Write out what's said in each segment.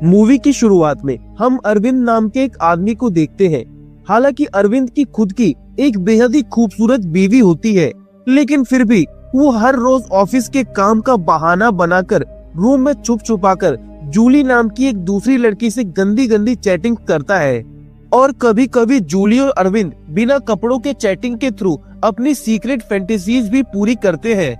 Movie की शुरुआत में हम अरविंद नाम के एक आदमी को देखते हैं। हालांकि अरविंद की खुद की एक बेहद ही खूबसूरत बीवी होती है, लेकिन फिर भी वो हर रोज ऑफिस के काम का बहाना बनाकर रूम में छुप छुपाकर जूली नाम की एक दूसरी लड़की से गंदी गंदी चैटिंग करता है। और कभी कभी जूली और अरविंद बिना कपड़ों के चैटिंग के थ्रू अपनी सीक्रेट फैंटेसीज भी पूरी करते हैं।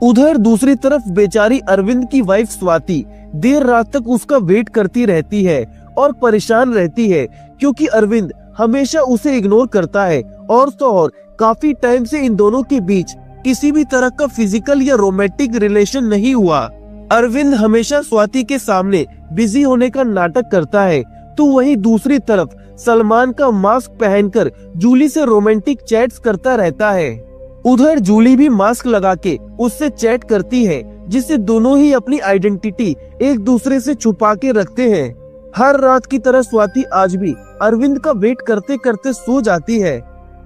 उधर दूसरी तरफ बेचारी अरविंद की वाइफ स्वाति देर रात तक उसका वेट करती रहती है और परेशान रहती है, क्योंकि अरविंद हमेशा उसे इग्नोर करता है। और तो और काफी टाइम से इन दोनों के बीच किसी भी तरह का फिजिकल या रोमांटिक रिलेशन नहीं हुआ। अरविंद हमेशा स्वाति के सामने बिजी होने का नाटक करता है, तो वहीं दूसरी तरफ सलमान का मास्क पहनकर जूली से रोमांटिक चैट्स करता रहता है। उधर जूली भी मास्क लगा के उससे चैट करती है, जिससे दोनों ही अपनी आइडेंटिटी एक दूसरे से छुपा के रखते हैं। हर रात की तरह स्वाति आज भी अरविंद का वेट करते करते सो जाती है।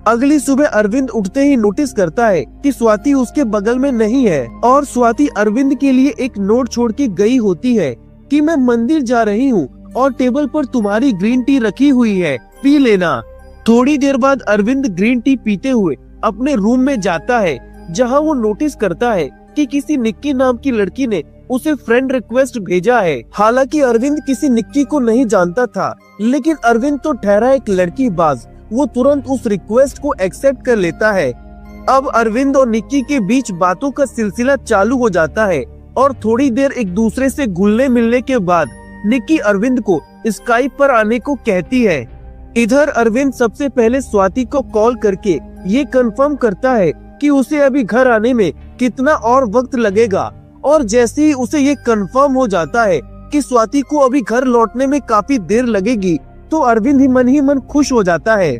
अगली सुबह अरविंद उठते ही नोटिस करता है कि स्वाति उसके बगल में नहीं है, और स्वाति अरविंद के लिए एक नोट छोड़ के गई होती है कि मैं मंदिर जा रही हूँ और टेबल पर तुम्हारी ग्रीन टी रखी हुई है, पी लेना। थोड़ी देर बाद अरविंद ग्रीन टी पीते हुए अपने रूम में जाता है, जहाँ वो नोटिस करता है कि किसी निक्की नाम की लड़की ने उसे फ्रेंड रिक्वेस्ट भेजा है। हालांकि अरविंद किसी निक्की को नहीं जानता था, लेकिन अरविंद तो ठहरा एक लड़की बाज, वो तुरंत उस रिक्वेस्ट को एक्सेप्ट कर लेता है। अब अरविंद और निक्की के बीच बातों का सिलसिला चालू हो जाता है, और थोड़ी देर एक दूसरे से घुलने मिलने के बाद निक्की अरविंद को स्काइप पर आने को कहती है। इधर अरविंद सबसे पहले स्वाति को कॉल करके ये कंफर्म करता है कि उसे अभी घर आने में कितना और वक्त लगेगा, और जैसे ही उसे ये कंफर्म हो जाता है कि स्वाति को अभी घर लौटने में काफी देर लगेगी, तो अरविंद ही मन खुश हो जाता है,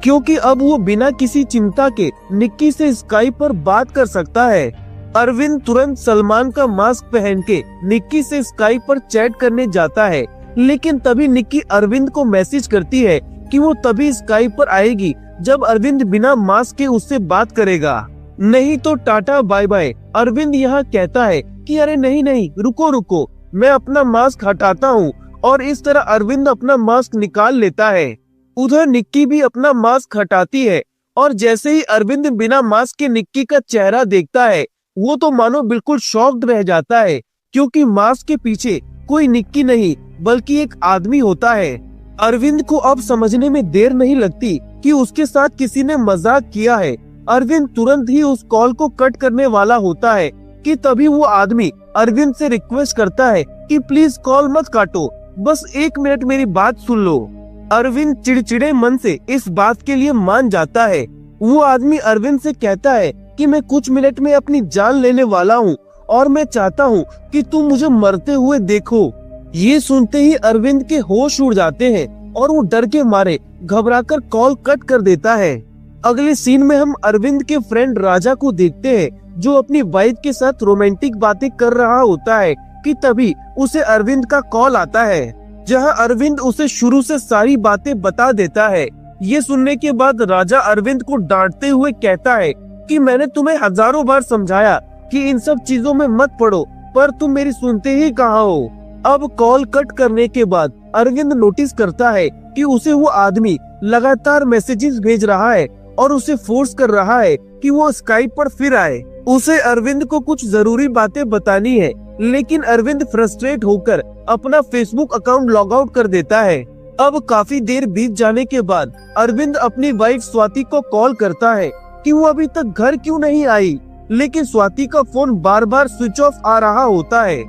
क्योंकि अब वो बिना किसी चिंता के निक्की से स्काइप पर बात कर सकता है। अरविंद तुरंत सलमान का मास्क पहन के निक्की से स्काइप पर चैट करने जाता है, लेकिन तभी निक्की अरविंद को मैसेज करती है कि वो तभी स्काइप पर आएगी जब अरविंद बिना मास्क के उससे बात करेगा, नहीं तो टाटा बाय बाय। अरविंद यहाँ कहता है कि अरे नहीं रुको, मैं अपना मास्क हटाता हूँ, और इस तरह अरविंद अपना मास्क निकाल लेता है। उधर निक्की भी अपना मास्क हटाती है, और जैसे ही अरविंद बिना मास्क के निक्की का चेहरा देखता है, वो तो मानो बिल्कुल शॉक्ड रह जाता है, क्योंकि मास्क के पीछे कोई निक्की नहीं बल्कि एक आदमी होता है। अरविंद को अब समझने में देर नहीं लगती कि उसके साथ किसी ने मजाक किया है। अरविंद तुरंत ही उस कॉल को कट करने वाला होता है कि तभी वो आदमी अरविंद से रिक्वेस्ट करता है कि प्लीज कॉल मत काटो, बस 1 मिनट मेरी बात सुन लो। अरविंद चिड़चिड़े मन से इस बात के लिए मान जाता है। वो आदमी अरविंद से कहता है कि मैं कुछ मिनट में अपनी जान लेने वाला हूँ, और मैं चाहता हूँ कि तुम मुझे मरते हुए देखो। ये सुनते ही अरविंद के होश उड़ जाते हैं, और वो डर के मारे घबराकर कॉल कट कर देता है। अगले सीन में हम अरविंद के फ्रेंड राजा को देखते हैं, जो अपनी वाइफ के साथ रोमांटिक बातें कर रहा होता है कि तभी उसे अरविंद का कॉल आता है, जहां अरविंद उसे शुरू से सारी बातें बता देता है। ये सुनने के बाद राजा अरविंद को डांटते हुए कहता है कि मैंने तुम्हें हजारों बार समझाया कि इन सब चीजों में मत पड़ो, पर तुम मेरी सुनते ही कहाँ हो। अब कॉल कट करने के बाद अरविंद नोटिस करता है कि उसे वो आदमी लगातार मैसेजेस भेज रहा है और उसे फोर्स कर रहा है कि वो स्काइप पर फिर आए। उसे अरविंद को कुछ जरूरी बातें बतानी है, लेकिन अरविंद फ्रस्ट्रेट होकर अपना फेसबुक अकाउंट लॉग आउट कर देता है। अब काफी देर बीत जाने के बाद अरविंद अपनी वाइफ स्वाति को कॉल करता है कि वो अभी तक घर क्यों नहीं आई, लेकिन स्वाति का फोन बार बार स्विच ऑफ आ रहा होता है।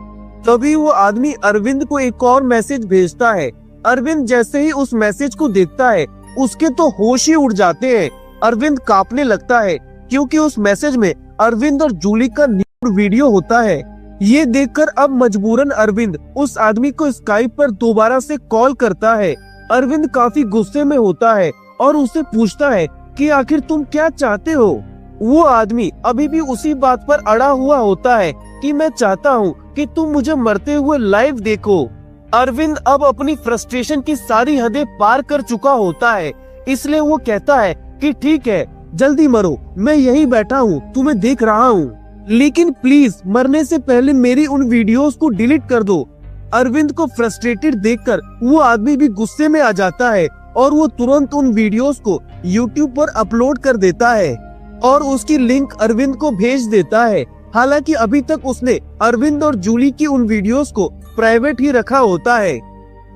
तभी वो आदमी अरविंद को एक और मैसेज भेजता है। अरविंद जैसे ही उस मैसेज को देखता है, उसके तो होश ही उड़ जाते हैं। अरविंद कांपने लगता है, क्योंकि उस मैसेज में अरविंद और जूली का न्यूड वीडियो होता है। ये देखकर अब मजबूरन अरविंद उस आदमी को स्काइप पर दोबारा से कॉल करता है। अरविंद काफी गुस्से में होता है और उससे पूछता है कि आखिर तुम क्या चाहते हो। वो आदमी अभी भी उसी बात पर अड़ा हुआ होता है कि मैं चाहता हूँ कि तुम मुझे मरते हुए लाइव देखो। अरविंद अब अपनी फ्रस्ट्रेशन की सारी हदें पार कर चुका होता है, इसलिए वो कहता है कि ठीक है, जल्दी मरो, मैं यही बैठा हूँ, तुम्हें देख रहा हूँ, लेकिन प्लीज मरने से पहले मेरी उन वीडियोस को डिलीट कर दो। अरविंद को फ्रस्ट्रेटेड देखकर वो आदमी भी गुस्से में आ जाता है और वो तुरंत उन वीडियोस को यूट्यूब पर अपलोड कर देता है और उसकी लिंक अरविंद को भेज देता है। हालांकि अभी तक उसने अरविंद और जूली की उन वीडियोस को प्राइवेट ही रखा होता है।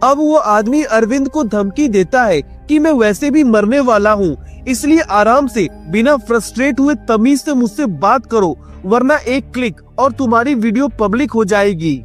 अब वो आदमी अरविंद को धमकी देता है कि मैं वैसे भी मरने वाला हूँ, इसलिए आराम से बिना फ्रस्ट्रेट हुए तमीज से मुझसे बात करो, वरना एक क्लिक और तुम्हारी वीडियो पब्लिक हो जाएगी।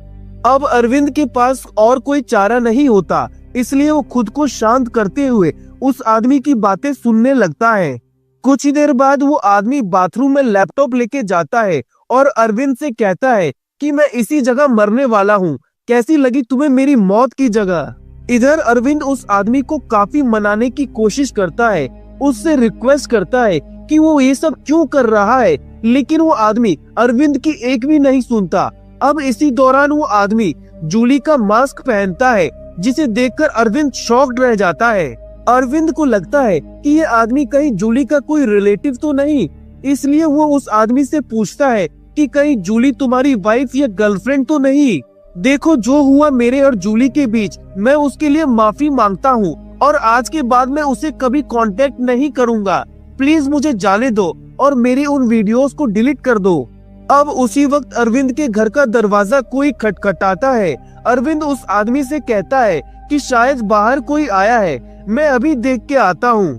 अब अरविंद के पास और कोई चारा नहीं होता, इसलिए वो खुद को शांत करते हुए उस आदमी की बातें सुनने लगता है। कुछ ही देर बाद वो आदमी बाथरूम में लैपटॉप लेके जाता है और अरविंद से कहता है कि मैं इसी जगह मरने वाला हूँ, कैसी लगी तुम्हें मेरी मौत की जगह। इधर अरविंद उस आदमी को काफी मनाने की कोशिश करता है, उससे रिक्वेस्ट करता है कि वो ये सब क्यों कर रहा है, लेकिन वो आदमी अरविंद की एक भी नहीं सुनता। अब इसी दौरान वो आदमी जूली का मास्क पहनता है, जिसे देखकर अरविंद शॉक्ड रह जाता है। अरविंद को लगता है कि ये आदमी कहीं जूली का कोई रिलेटिव तो नहीं, इसलिए वो उस आदमी से पूछता है कि कहीं जूली तुम्हारी वाइफ या गर्लफ्रेंड तो नहीं। देखो जो हुआ मेरे और जूली के बीच, मैं उसके लिए माफी मांगता हूँ और आज के बाद मैं उसे कभी कांटेक्ट नहीं करूँगा। प्लीज मुझे जाने दो और मेरी उन वीडियोस को डिलीट कर दो। अब उसी वक्त अरविंद के घर का दरवाजा कोई खटखटाता है। अरविंद उस आदमी से कहता है कि शायद बाहर कोई आया है, मैं अभी देख के आता हूँ।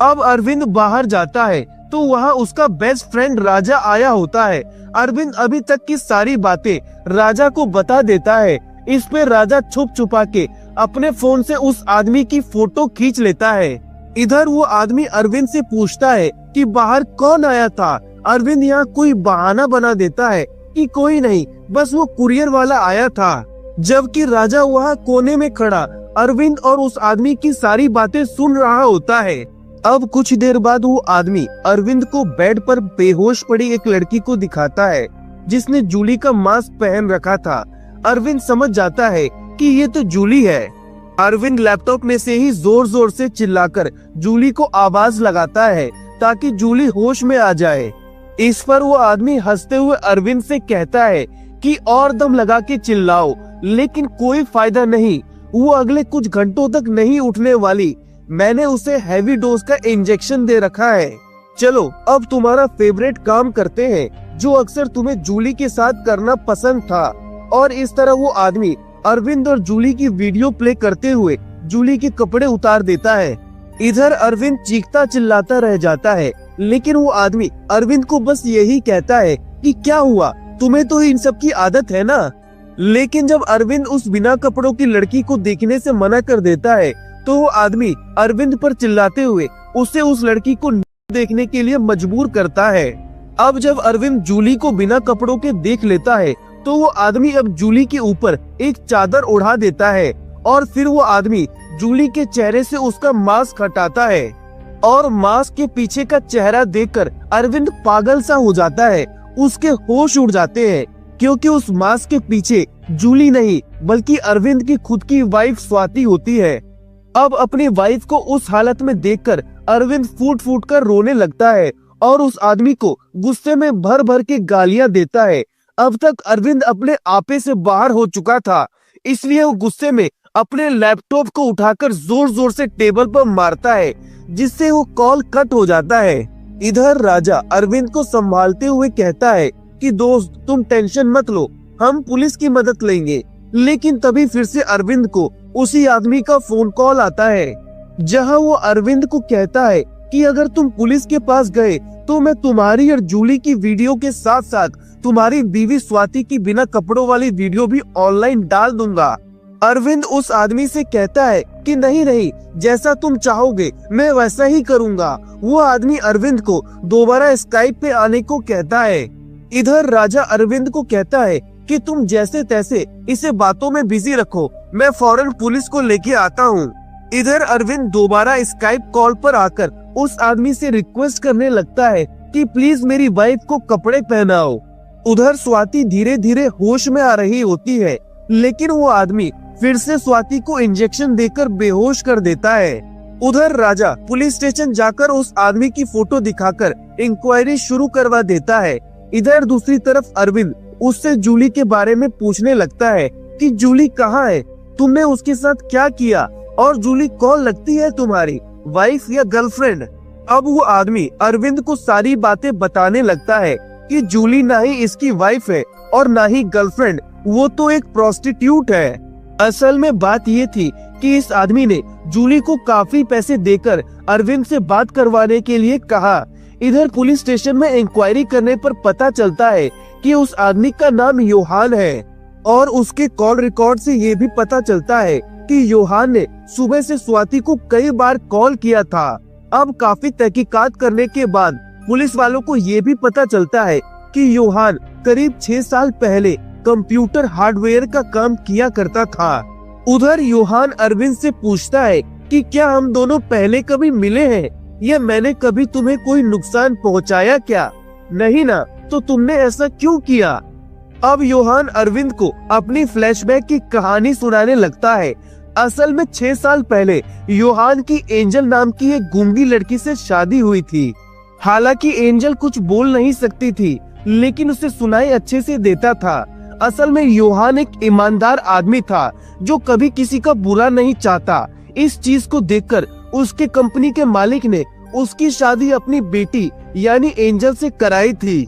अब अरविंद बाहर जाता है तो वहाँ उसका बेस्ट फ्रेंड राजा आया होता है। अरविंद अभी तक की सारी बातें राजा को बता देता है। इस पे राजा छुप छुपा के अपने फोन से उस आदमी की फोटो खींच लेता है। इधर वो आदमी अरविंद से पूछता है कि बाहर कौन आया था। अरविंद यहाँ कोई बहाना बना देता है कि कोई नहीं, बस वो कुरियर वाला आया था, जबकि राजा वहाँ कोने में खड़ा अरविंद और उस आदमी की सारी बातें सुन रहा होता है। अब कुछ देर बाद वो आदमी अरविंद को बेड पर बेहोश पड़ी एक लड़की को दिखाता है, जिसने जूली का मास्क पहन रखा था। अरविंद समझ जाता है कि ये तो जूली है। अरविंद लैपटॉप में से ही जोर जोर से चिल्लाकर जूली को आवाज लगाता है ताकि जूली होश में आ जाए। इस पर वो आदमी हंसते हुए अरविंद से कहता है कि और दम लगा के चिल्लाओ, लेकिन कोई फायदा नहीं, वो अगले कुछ घंटों तक नहीं उठने वाली। मैंने उसे हैवी डोज का इंजेक्शन दे रखा है। चलो अब तुम्हारा फेवरेट काम करते हैं, जो अक्सर तुम्हें जूली के साथ करना पसंद था। और इस तरह वो आदमी अरविंद और जूली की वीडियो प्ले करते हुए जूली के कपड़े उतार देता है। इधर अरविंद चीखता चिल्लाता रह जाता है, लेकिन वो आदमी अरविंद को बस यही कहता है कि क्या हुआ, तुम्हें तो इन सब की आदत है ना। लेकिन जब अरविंद उस बिना कपड़ों की लड़की को देखने से मना कर देता है, तो वो आदमी अरविंद पर चिल्लाते हुए उसे उस लड़की को देखने के लिए मजबूर करता है। अब जब अरविंद जूली को बिना कपड़ों के देख लेता है, तो वो आदमी अब जूली के ऊपर एक चादर उड़ा देता है और फिर वो आदमी जूली के चेहरे से उसका मास्क हटाता है और मास्क के पीछे का चेहरा देखकर अरविंद पागल सा हो जाता है। उसके होश उड़ जाते हैं, क्योंकि उस मास्क के पीछे जूली नहीं बल्कि अरविंद की खुद की वाइफ स्वाति होती है। अब अपनी वाइफ को उस हालत में देखकर अरविंद फूट फूट कर रोने लगता है और उस आदमी को गुस्से में भर भर के गालियां देता है। अब तक अरविंद अपने आपे से बाहर हो चुका था, इसलिए वो गुस्से में अपने लैपटॉप को उठाकर जोर जोर से टेबल पर मारता है, जिससे वो कॉल कट हो जाता है। इधर राजा अरविंद को संभालते हुए कहता है कि दोस्त तुम टेंशन मत लो, हम पुलिस की मदद लेंगे। लेकिन तभी फिर से अरविंद को उसी आदमी का फोन कॉल आता है, जहां वो अरविंद को कहता है कि अगर तुम पुलिस के पास गए तो मैं तुम्हारी और जूली की वीडियो के साथ साथ तुम्हारी बीवी स्वाति की बिना कपड़ों वाली वीडियो भी ऑनलाइन डाल दूंगा। अरविंद उस आदमी से कहता है कि नहीं नहीं, जैसा तुम चाहोगे मैं वैसा ही करूंगा। वो आदमी अरविंद को दोबारा स्काइप पे आने को कहता है। इधर राजा अरविंद को कहता है कि तुम जैसे तैसे इसे बातों में बिजी रखो, मैं फौरन पुलिस को लेके आता हूँ। इधर अरविंद दोबारा स्काइप कॉल पर आकर उस आदमी से रिक्वेस्ट करने लगता है कि प्लीज मेरी वाइफ को कपड़े पहनाओ। उधर स्वाति धीरे धीरे होश में आ रही होती है, लेकिन वो आदमी फिर से स्वाति को इंजेक्शन देकर बेहोश कर देता है। उधर राजा पुलिस स्टेशन जाकर उस आदमी की फोटो दिखाकर इंक्वायरी शुरू करवा देता है। इधर दूसरी तरफ अरविंद उससे जूली के बारे में पूछने लगता है कि जूली कहाँ है, तुमने उसके साथ क्या किया और जूली कौन लगती है तुम्हारी, वाइफ या गर्लफ्रेंड। अब वो आदमी अरविंद को सारी बातें बताने लगता है कि जूली ना ही इसकी वाइफ है और ना ही गर्लफ्रेंड, वो तो एक प्रोस्टिट्यूट है। असल में बात ये थी कि इस आदमी ने जूली को काफी पैसे देकर अरविंद से बात करवाने के लिए कहा। इधर पुलिस स्टेशन में इंक्वायरी करने पर पता चलता है कि उस आदमी का नाम योहान है और उसके कॉल रिकॉर्ड से ये भी पता चलता है कि योहान ने सुबह से स्वाति को कई बार कॉल किया था। अब काफी तहकीकात करने के बाद पुलिस वालों को ये भी पता चलता है कि योहान करीब 6 साल पहले कंप्यूटर हार्डवेयर का काम किया करता था। उधर योहान अरविंद से पूछता है कि क्या हम दोनों पहले कभी मिले हैं या मैंने कभी तुम्हें कोई नुकसान पहुंचाया क्या? नहीं ना, तो तुमने ऐसा क्यों किया? अब योहान अरविंद को अपनी फ्लैशबैक की कहानी सुनाने लगता है। असल में 6 साल पहले योहान की एंजल नाम की एक गूंगी लड़की से शादी हुई थी। हालांकि एंजल कुछ बोल नहीं सकती थी, लेकिन उसे सुनाई अच्छे से देता था। असल में योहान एक ईमानदार आदमी था जो कभी किसी का बुरा नहीं चाहता। इस चीज को देखकर उसके कंपनी के मालिक ने उसकी शादी अपनी बेटी यानी एंजल से कराई थी।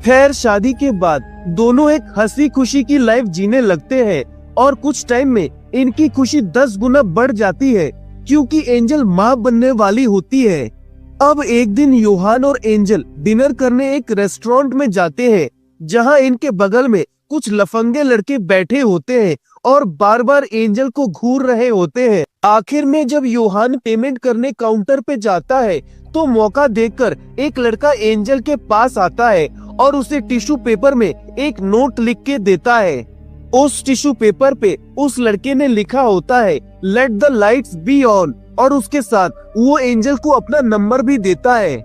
खैर, शादी के बाद दोनों एक हंसी खुशी की लाइफ जीने लगते हैं और कुछ टाइम में इनकी खुशी 10 गुना बढ़ जाती है क्योंकि एंजल माँ बनने वाली होती है। अब एक दिन योहान और एंजल डिनर करने एक रेस्टोरेंट में जाते हैं जहाँ इनके बगल में कुछ लफंगे लड़के बैठे होते हैं और बार बार एंजल को घूर रहे होते हैं। आखिर में जब योहान पेमेंट करने काउंटर पे जाता है तो मौका देखकर एक लड़का एंजल के पास आता है और उसे टिश्यू पेपर में एक नोट लिख के देता है। उस टिश्यू पेपर पे उस लड़के ने लिखा होता है let the lights be on और उसके साथ वो एंजल को अपना नंबर भी देता है।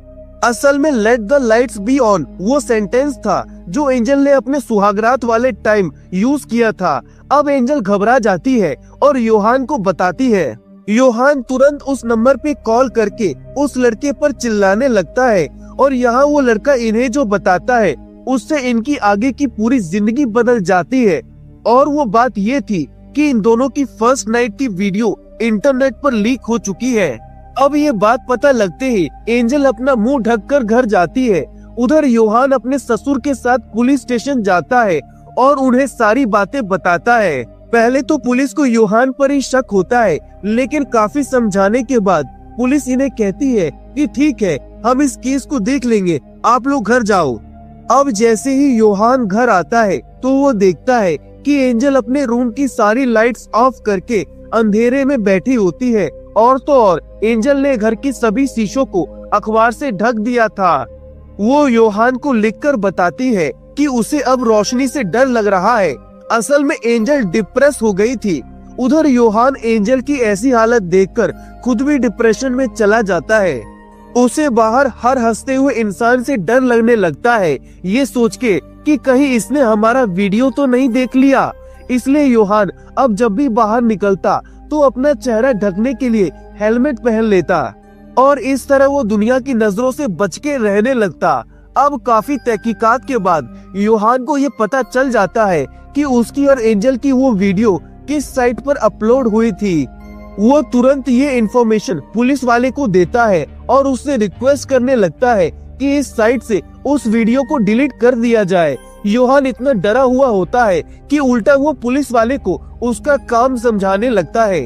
असल में let the lights be on वो सेंटेंस था जो एंजल ने अपने सुहागरात वाले टाइम यूज किया था। अब एंजल घबरा जाती है और योहान को बताती है। योहान तुरंत उस नंबर पे कॉल करके उस लड़के पर चिल्लाने लगता है और यहाँ वो लड़का इन्हें जो बताता है उससे इनकी आगे की पूरी जिंदगी बदल जाती है। और वो बात ये थी कि इन दोनों की फर्स्ट नाइट की वीडियो इंटरनेट पर लीक हो चुकी है। अब ये बात पता लगते ही एंजल अपना मुंह ढककर घर जाती है। उधर योहान अपने ससुर के साथ पुलिस स्टेशन जाता है और उन्हें सारी बातें बताता है। पहले तो पुलिस को योहान पर ही शक होता है, लेकिन काफी समझाने के बाद पुलिस इन्हें कहती है कि ठीक है, हम इस केस को देख लेंगे, आप लोग घर जाओ। अब जैसे ही योहान घर आता है तो वो देखता है कि एंजल अपने रूम की सारी लाइट्स ऑफ करके अंधेरे में बैठी होती है और तो और एंजल ने घर की सभी शीशों को अखबार से ढक दिया था। वो योहान को लिखकर बताती है कि उसे अब रोशनी से डर लग रहा है। असल में एंजल डिप्रेस हो गई थी। उधर योहान एंजल की ऐसी हालत देखकर खुद भी डिप्रेशन में चला जाता है। उसे बाहर हर हंसते हुए इंसान से डर लगने लगता है, ये सोच के कि कहीं इसने हमारा वीडियो तो नहीं देख लिया। इसलिए योहान अब जब भी बाहर निकलता तो अपना चेहरा ढकने के लिए हेलमेट पहन लेता और इस तरह वो दुनिया की नजरों से बच के रहने लगता। अब काफी तहकीकात के बाद योहान को ये पता चल जाता है कि उसकी और एंजल की वो वीडियो किस साइट पर अपलोड हुई थी। वो तुरंत ये इन्फॉर्मेशन पुलिस वाले को देता है और उससे रिक्वेस्ट करने लगता है कि इस साइट से उस वीडियो को डिलीट कर दिया जाए। योहान इतना डरा हुआ होता है कि उल्टा वो पुलिस वाले को उसका काम समझाने लगता है।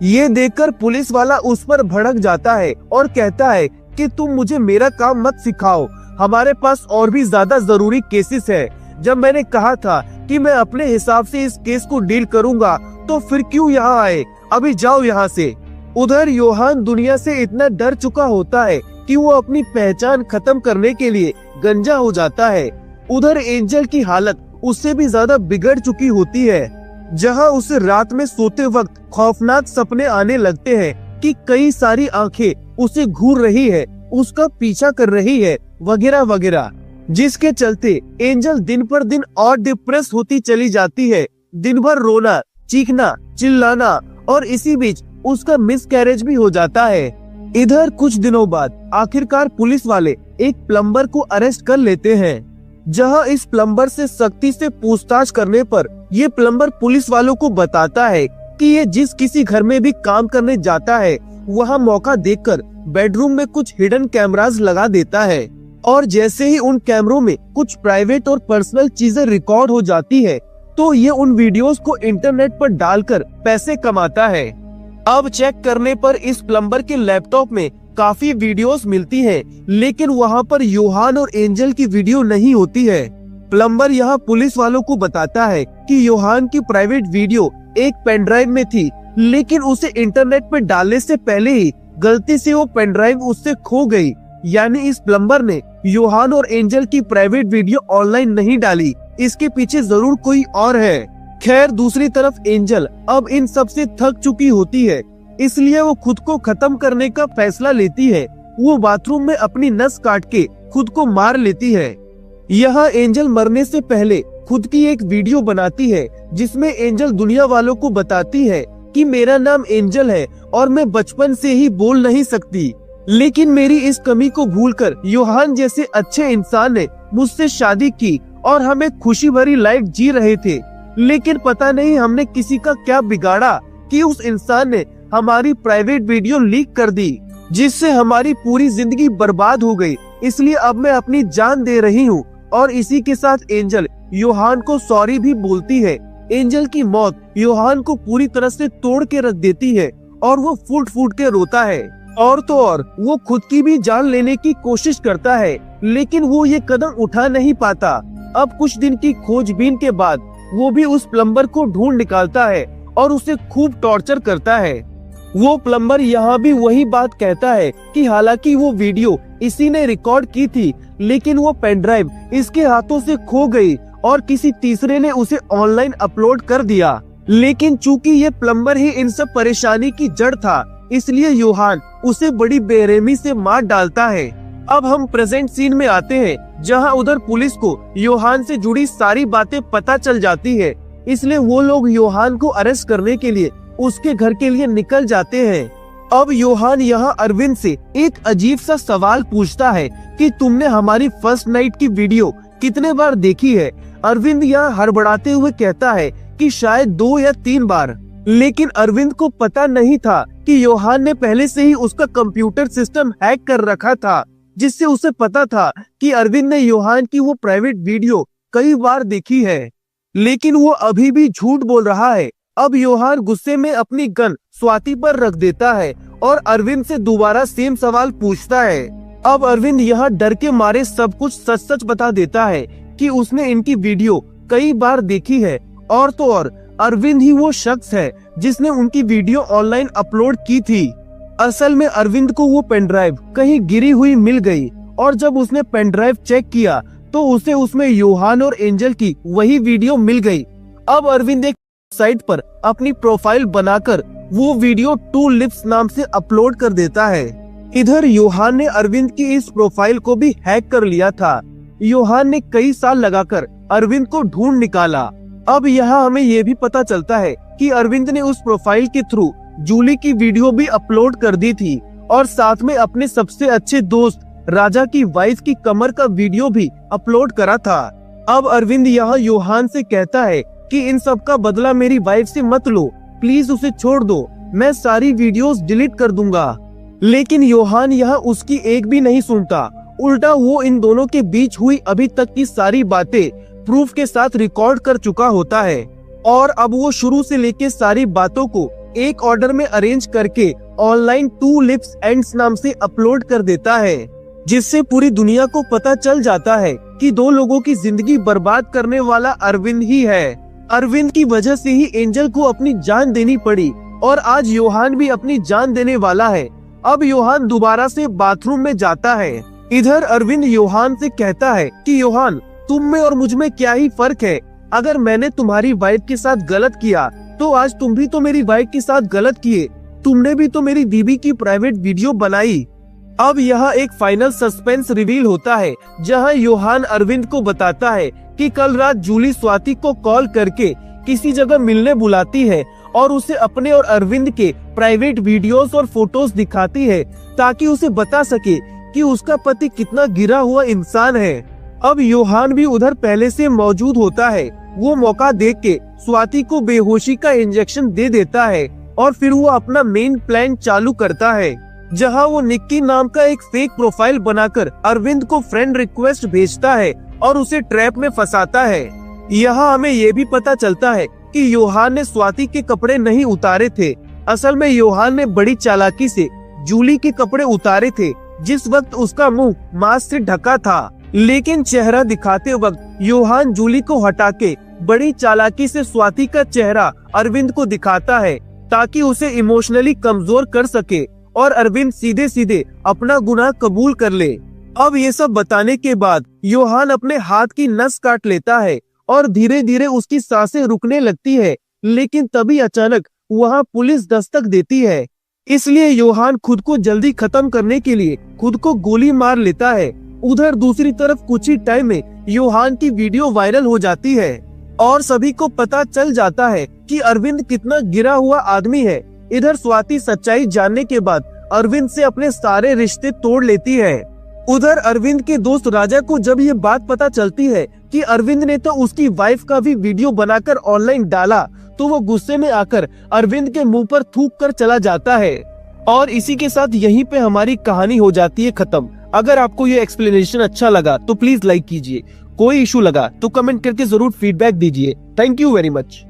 ये देखकर पुलिस वाला उस पर भड़क जाता है और कहता है कि तुम मुझे मेरा काम मत सिखाओ, हमारे पास और भी ज्यादा जरूरी केसेस है। जब मैंने कहा था कि मैं अपने हिसाब से इस केस को डील करूंगा तो फिर क्यों यहाँ आए, अभी जाओ यहाँ से। उधर योहान दुनिया से इतना डर चुका होता है कि वो अपनी पहचान खत्म करने के लिए गंजा हो जाता है। उधर एंजल की हालत उससे भी ज्यादा बिगड़ चुकी होती है, जहां उसे रात में सोते वक्त खौफनाक सपने आने लगते हैं कि कई सारी आंखें उसे घूर रही है, उसका पीछा कर रही है वगैरह वगैरह, जिसके चलते एंजल दिन पर दिन और डिप्रेस होती चली जाती है। दिन भर रोना, चीखना, चिल्लाना और इसी बीच उसका मिसकैरेज भी हो जाता है। इधर कुछ दिनों बाद आखिरकार पुलिस वाले एक प्लम्बर को अरेस्ट कर लेते हैं, जहां इस प्लम्बर से सख्ती से पूछताछ करने पर ये प्लम्बर पुलिस वालों को बताता है कि ये जिस किसी घर में भी काम करने जाता है वहाँ मौका देखकर बेडरूम में कुछ हिडन कैमरास लगा देता है, और जैसे ही उन कैमरों में कुछ प्राइवेट और पर्सनल चीजें रिकॉर्ड हो जाती है तो ये उन वीडियोस को इंटरनेट पर डालकर पैसे कमाता है। अब चेक करने पर इस प्लम्बर के लैपटॉप में काफी वीडियोस मिलती हैं, लेकिन वहाँ पर योहान और एंजल की वीडियो नहीं होती है। प्लम्बर यहाँ पुलिस वालों को बताता है कि योहान की प्राइवेट वीडियो एक पेन ड्राइव में थी, लेकिन उसे इंटरनेट पर डालने से पहले ही गलती से वो पेन ड्राइव उससे खो गई। यानी इस प्लम्बर ने योहान और एंजल की प्राइवेट वीडियो ऑनलाइन नहीं डाली, इसके पीछे जरूर कोई और है। खैर दूसरी तरफ एंजल अब इन सब से थक चुकी होती है, इसलिए वो खुद को खत्म करने का फैसला लेती है। वो बाथरूम में अपनी नस काट के खुद को मार लेती है। यहाँ एंजल मरने से पहले खुद की एक वीडियो बनाती है जिसमें एंजल दुनिया वालों को बताती है कि मेरा नाम एंजल है और मैं बचपन से ही बोल नहीं सकती, लेकिन मेरी इस कमी को भूलकर योहान जैसे अच्छे इंसान ने मुझसे शादी की और हमें खुशी भरी लाइफ जी रहे थे। लेकिन पता नहीं हमने किसी का क्या बिगाड़ा कि उस इंसान ने हमारी प्राइवेट वीडियो लीक कर दी, जिससे हमारी पूरी जिंदगी बर्बाद हो गई। इसलिए अब मैं अपनी जान दे रही हूँ। और इसी के साथ एंजल योहान को सॉरी भी बोलती है। एंजल की मौत योहान को पूरी तरह से तोड़ के रख देती है और वो फूट फूट के रोता है। और तो और वो खुद की भी जान लेने की कोशिश करता है, लेकिन वो ये कदम उठा नहीं पाता। अब कुछ दिन की खोजबीन के बाद वो भी उस प्लम्बर को ढूंढ निकालता है और उसे खूब टॉर्चर करता है। वो प्लम्बर यहाँ भी वही बात कहता है कि हालांकि वो वीडियो इसी ने रिकॉर्ड की थी, लेकिन वो पेन ड्राइव इसके हाथों से खो गई और किसी तीसरे ने उसे ऑनलाइन अपलोड कर दिया। लेकिन चूंकि ये प्लम्बर ही इन सब परेशानी की जड़ था, इसलिए योहान उसे बड़ी बेरहमी से मार डालता है। अब हम प्रेजेंट सीन में आते हैं, जहां उधर पुलिस को योहान से जुड़ी सारी बातें पता चल जाती है, इसलिए वो लोग योहान को अरेस्ट करने के लिए उसके घर के लिए निकल जाते हैं। अब योहान यहाँ अरविंद से एक अजीब सा सवाल पूछता है कि तुमने हमारी फर्स्ट नाइट की वीडियो कितने बार देखी है। अरविंद यहाँ हड़बड़ाते हुए कहता है कि शायद 2 या 3 बार, लेकिन अरविंद को पता नहीं था कि योहान ने पहले से ही उसका कंप्यूटर सिस्टम हैक कर रखा था, जिससे उसे पता था कि अरविंद ने योहान की वो प्राइवेट वीडियो कई बार देखी है। लेकिन वो अभी भी झूठ बोल रहा है। अब योहान गुस्से में अपनी गन स्वाति पर रख देता है और अरविंद से दोबारा सेम सवाल पूछता है। अब अरविंद यहाँ डर के मारे सब कुछ सच सच बता देता है कि उसने इनकी वीडियो कई बार देखी है, और तो और अरविंद ही वो शख्स है जिसने उनकी वीडियो ऑनलाइन अपलोड की थी। असल में अरविंद को वो पेन ड्राइव कहीं गिरी हुई मिल गई, और जब उसने पेन ड्राइव चेक किया तो उसे उसमें योहान और एंजल की वही वीडियो मिल गई। अब अरविंद एक साइट पर अपनी प्रोफाइल बनाकर वो वीडियो 2 लिप्स नाम से अपलोड कर देता है। इधर योहान ने अरविंद की इस प्रोफाइल को भी हैक कर लिया था। योहान ने कई साल लगाकर अरविंद को ढूंढ निकाला। अब यहाँ हमें ये भी पता चलता है कि अरविंद ने उस प्रोफाइल के थ्रू जूली की वीडियो भी अपलोड कर दी थी, और साथ में अपने सबसे अच्छे दोस्त राजा की वाइफ की कमर का वीडियो भी अपलोड करा था। अब अरविंद यहाँ योहान से कहता है कि इन सब का बदला मेरी वाइफ से मत लो, प्लीज उसे छोड़ दो, मैं सारी वीडियोस डिलीट कर दूंगा। लेकिन योहान यहाँ उसकी एक भी नहीं सुनता। उल्टा वो इन दोनों के बीच हुई अभी तक की सारी बातें प्रूफ के साथ रिकॉर्ड कर चुका होता है, और अब वो शुरू से लेके सारी बातों को एक ऑर्डर में अरेंज करके ऑनलाइन 2 लिप्स एंड्स नाम से अपलोड कर देता है, जिससे पूरी दुनिया को पता चल जाता है कि 2 लोगों की जिंदगी बर्बाद करने वाला अरविंद ही है। अरविंद की वजह से ही एंजल को अपनी जान देनी पड़ी, और आज योहान भी अपनी जान देने वाला है। अब योहान दोबारा से बाथरूम में जाता है। इधर अरविंद योहान से कहता है कि योहान, तुम में और मुझ में क्या ही फर्क है। अगर मैंने तुम्हारी वाइफ के साथ गलत किया तो आज तुम भी तो मेरी वाइफ के साथ गलत किए। तुमने भी तो मेरी बीबी की प्राइवेट वीडियो बनाई। अब यहाँ एक फाइनल सस्पेंस रिवील होता है, जहाँ योहान अरविंद को बताता है कि कल रात जूली स्वाति को कॉल करके किसी जगह मिलने बुलाती है और उसे अपने और अरविंद के प्राइवेट वीडियोस और फोटोज दिखाती है, ताकि उसे बता सके कि उसका पति कितना गिरा हुआ इंसान है। अब योहान भी उधर पहले से मौजूद होता है वो मौका देख के स्वाति को बेहोशी का इंजेक्शन दे देता है और फिर वो अपना मेन प्लान चालू करता है, जहां वो निक्की नाम का एक फेक प्रोफाइल बनाकर अरविंद को फ्रेंड रिक्वेस्ट भेजता है और उसे ट्रैप में फंसाता है। यहाँ हमें ये भी पता चलता है कि योहान ने स्वाति के कपड़े नहीं उतारे थे। असल में योहान ने बड़ी चालाकी से जूली के कपड़े उतारे थे जिस वक्त उसका मुंह मास्क से ढका था, लेकिन चेहरा दिखाते वक्त योहान जूली को हटा के बड़ी चालाकी से स्वाति का चेहरा अरविंद को दिखाता है ताकि उसे इमोशनली कमजोर कर सके और अरविंद सीधे सीधे अपना गुनाह कबूल कर ले। अब ये सब बताने के बाद योहान अपने हाथ की नस काट लेता है और धीरे धीरे उसकी सांसें रुकने लगती है, लेकिन तभी अचानक वहाँ पुलिस दस्तक देती है। इसलिए योहान खुद को जल्दी खत्म करने के लिए खुद को गोली मार लेता है। उधर दूसरी तरफ कुछ ही टाइम में योहान की वीडियो वायरल हो जाती है और सभी को पता चल जाता है कि अरविंद कितना गिरा हुआ आदमी है। इधर स्वाति सच्चाई जानने के बाद अरविंद से अपने सारे रिश्ते तोड़ लेती है। उधर अरविंद के दोस्त राजा को जब ये बात पता चलती है कि अरविंद ने तो उसकी वाइफ का भी वीडियो बनाकर ऑनलाइन डाला, तो वो गुस्से में आकर अरविंद के मुंह पर थूक कर चला जाता है। और इसी के साथ यहीं पे हमारी कहानी हो जाती है खत्म। अगर आपको ये एक्सप्लेनेशन अच्छा लगा तो प्लीज लाइक कीजिए, कोई इशू लगा तो कमेंट करके जरूर फीडबैक दीजिए। Thank you very much.